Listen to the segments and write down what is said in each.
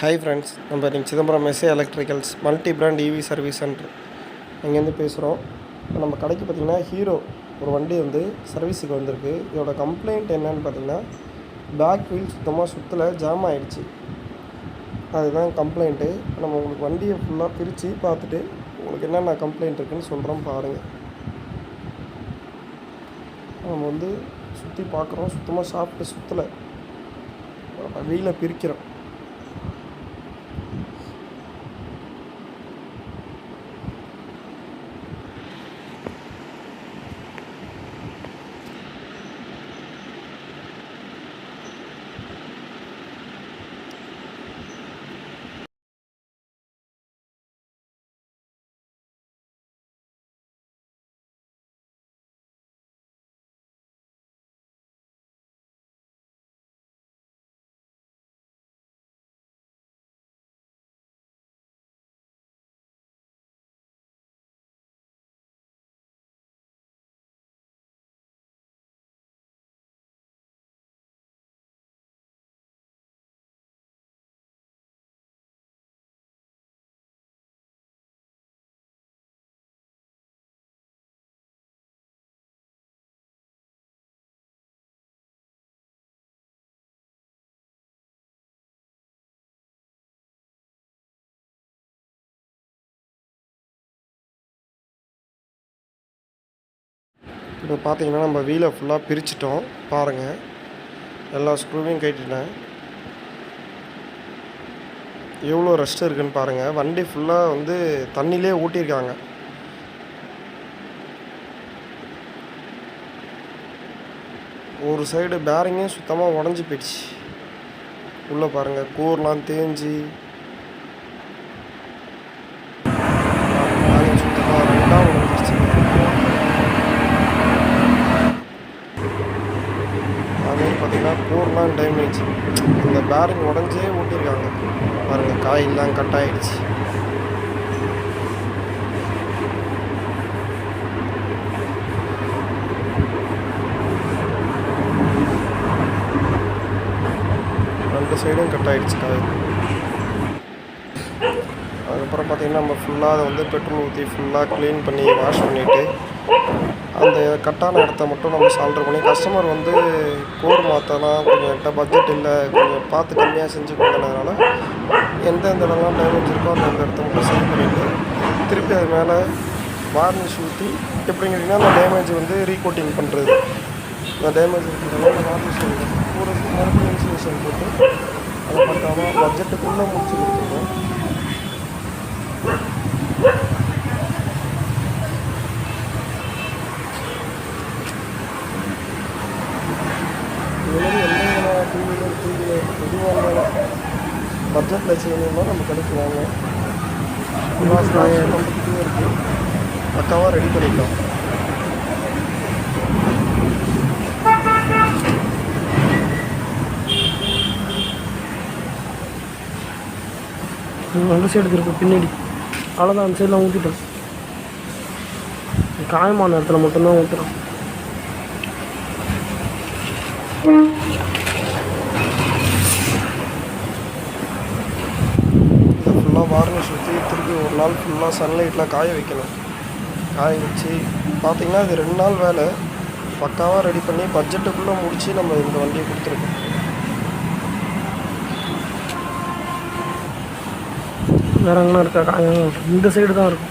Hi friends, நம்ம இன்றைக்கி Chidambaram SA electricals multi brand EV service center இங்கேருந்து பேசுகிறோம். இப்போ நம்ம கடைக்கு பார்த்திங்கன்னா ஹீரோ ஒரு வண்டி வந்து சர்வீஸுக்கு வந்திருக்கு. இதோட கம்ப்ளைண்ட் என்னன்னு பார்த்திங்கன்னா, பேக் வீல் சுத்தமாக சுற்றலை, ஜாம் ஆகிடுச்சு. அதுதான் கம்ப்ளைண்ட்டு. நம்ம உங்களுக்கு வண்டியை ஃபுல்லாக பிரித்து பார்த்துட்டு உங்களுக்கு என்னென்ன கம்ப்ளைண்ட் இருக்குதுன்னு சொல்கிறோம், பாருங்கள். நம்ம வந்து சுற்றி பார்க்குறோம், சுத்தமாக சாப்பிட்டு சுற்றலை, வீலை பிரிக்கிறோம். இப்போ பார்த்தீங்கன்னா நம்ம வீலை ஃபுல்லாக பிரிச்சிட்டோம், பாருங்கள். எல்லா ஸ்க்ரூவையும் கட்டிட்டேன். எவ்வளோ ரெஸ்ட் இருக்குதுன்னு பாருங்கள். வண்டி ஃபுல்லாக வந்து தண்ணியிலே ஊட்டியிருக்காங்க. ஒரு சைடு பேரிங்கே சுத்தமாக உடஞ்சி போயிடுச்சு. உள்ளே பாருங்கள், கூர்லாம் தேஞ்சி சுத்தமாக ரெண்டாக உடஞ்சிருச்சு. அதுமாதிரி பார்த்திங்கன்னா கூர்லாம் டேமேஜ், இந்த பேரிங் உடஞ்சே ஊட்டியிருக்காங்க பாருங்கள். காயெல்லாம் கட் ஆகிடுச்சு. ரெண்டு சைடும் கட் ஆகிடுச்சு காய். அதுக்கப்புறம் பார்த்திங்கன்னா நம்ம ஃபுல்லாக அதை வந்து பெட்ரோல் ஊற்றி ஃபுல்லாக க்ளீன் பண்ணி வாஷ் பண்ணிவிட்டு அந்த கட்டான இடத்த மட்டும் நம்ம சால்டர் பண்ணி, கஸ்டமர் வந்து கோர் மாற்றலாம், கொஞ்சம் என்கிட்ட பட்ஜெட் இல்லை, கொஞ்சம் பார்த்து கம்மியாக செஞ்சு கொடுத்தனால எந்தெந்த இடம்லாம் டேமேஜ் இருக்கோ அந்த இடத்த மட்டும் சரி பண்ணிவிட்டு திருப்பி அது மேலே வார்னிஷ் ஊற்றி எப்படிங்கிறீங்கன்னா அந்த டேமேஜ் வந்து ரீகோட்டிங் பண்ணுறது. இந்த டேமேஜ் இருக்கிறதுனால அந்த வார்னிஷ் ஒரு மறுபடியும் இன்சுலேஷன் போட்டு அதை பார்க்காம பட்ஜெட்டுக்குள்ளே முடிச்சு கொடுத்துருக்கோம். இதுமாதிரி எந்த டூ வீலர் எதுவாக இருந்தாலும் பட்ஜெட்டில் செய்யணும்னா நம்ம கடைக்கு வாங்க. நம்மக்கிட்டே இருக்குது, பக்காவாக ரெடி பண்ணிட்டோம். அந்த சைடு இருக்குது பின்னாடி, அவ்வளோதான். அந்த சைடெலாம் ஊற்றிட்டோம். காயமான இடத்துல மட்டும்தான் ஊற்றுறோம். இதை ஃபுல்லாக வார்னிஷ் ஊற்றி திருப்பி ஒரு நாள் ஃபுல்லாக சன்லைட்டில் காய வைக்கணும். காய வச்சு பார்த்திங்கன்னா இது 2 நாள் வேலை, பக்காவாக ரெடி பண்ணி பட்ஜெட்டுக்குள்ளே முடித்து நம்ம இந்த வண்டியை கொடுத்துருக்கோம். வேறு எங்கன்னா இருக்கா காயம்? இந்த சைடு தான் இருக்கும்.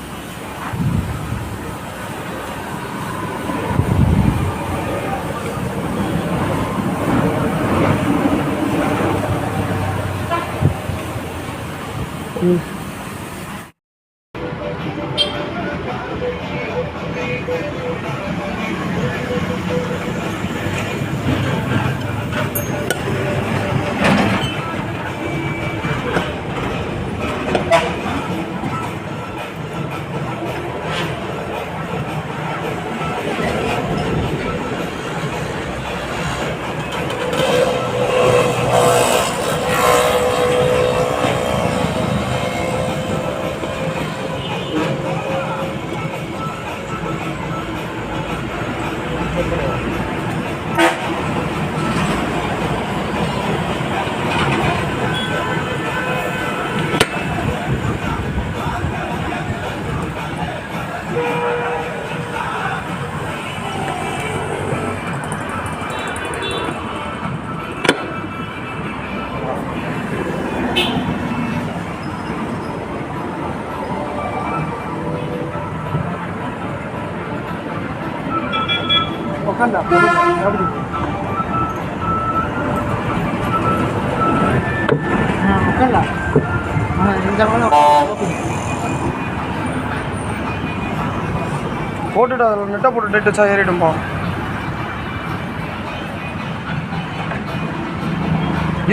போட்டுட்டு அதில் நெட்டை போட்டு டேட் வச்சா ஏறிடும்பா.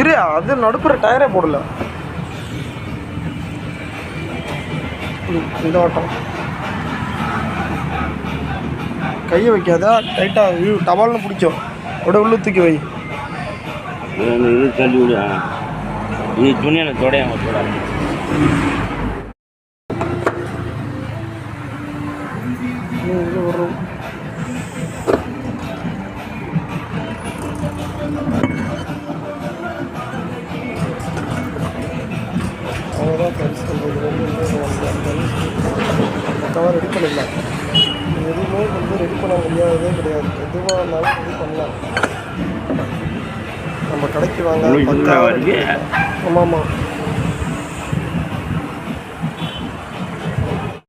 இரு, அது நடுப்புற டயரே போடல. இந்த வட்டம் கையை வைக்காதா, டைட்டாக டபால்னு பிடிக்கும். அப்படியே உள்ள தூக்கி வை. இது தள்ளி விடு. இது துணியை தொடையாம போட. வரும் அவ்வளோதான் ஃப்ரெண்ட்ஸ். மற்றவா ரெடி பண்ணிடலாம். எதுவுமே ரெடி பண்ண முடியாததே கிடையாது. எதுவாக இருந்தாலும் ரெடி பண்ணலாம். நம்ம கடைக்கு வாங்க. ஆமாம். ஆமாம்.